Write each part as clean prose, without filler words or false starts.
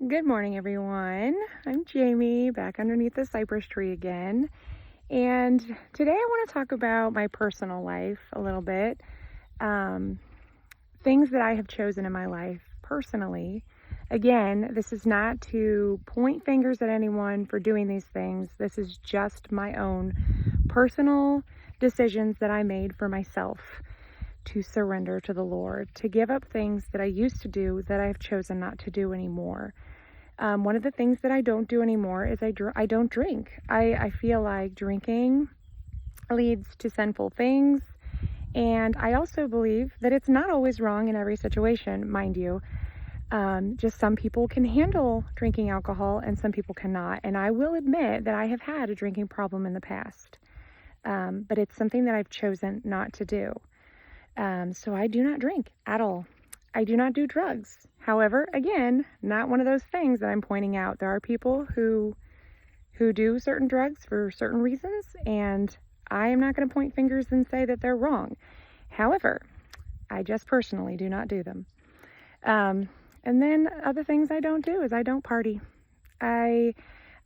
Good morning, everyone. I'm Jamie, back underneath the cypress tree again. And today I want to talk about my personal life a little bit. Um, Things that I have chosen in my life personally. Again, this is not to point fingers at anyone for doing these things. This is just my own personal decisions that I made for myself to surrender to the Lord, to give up things that I used to do that I've chosen not to do anymore. One of the things that I don't do anymore is I don't drink. I feel like drinking leads to sinful things. And I also believe that it's not always wrong in every situation, mind you. Just some people can handle drinking alcohol and some people cannot. And I will admit that I have had a drinking problem in the past. But it's something that I've chosen not to do. So I do not drink at all. I do not do drugs. However, again, not one of those things that I'm pointing out. There are people who do certain drugs for certain reasons, and I am not going to point fingers and say that they're wrong. However, I just personally do not do them. And then other things I don't do is I don't party. I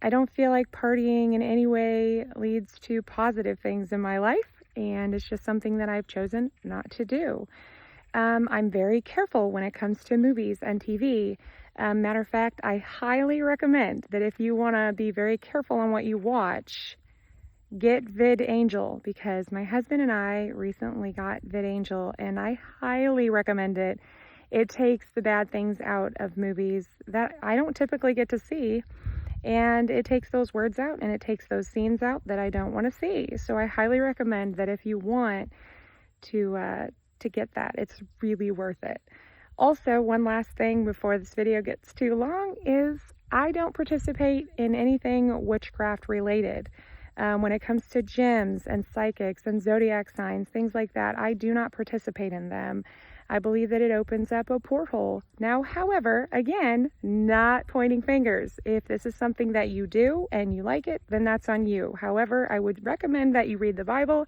don't feel like partying in any way leads to positive things in my life, and it's just something that I've chosen not to do. I'm very careful when it comes to movies and TV. Matter of fact, I highly recommend that if you want to be very careful on what you watch, get VidAngel, because my husband and I recently got VidAngel and I highly recommend it. It takes the bad things out of movies that I don't typically get to see, and it takes those words out and it takes those scenes out that I don't want to see. So I highly recommend that if you want to get that. It's really worth it. Also, one last thing before this video gets too long is I don't participate in anything witchcraft related. When it comes to gems and psychics and zodiac signs, things like that, I do not participate in them. I believe that it opens up a porthole. Now, however, again, not pointing fingers. If this is something that you do and you like it, then that's on you. However, I would recommend that you read the Bible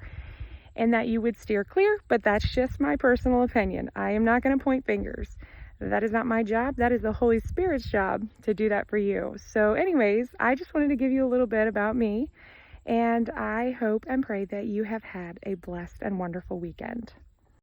and that you would steer clear, but that's just my personal opinion. I am not going to point fingers. That is not my job. That is the Holy Spirit's job to do that for you. So anyways, I just wanted to give you a little bit about me, and I hope and pray that you have had a blessed and wonderful weekend.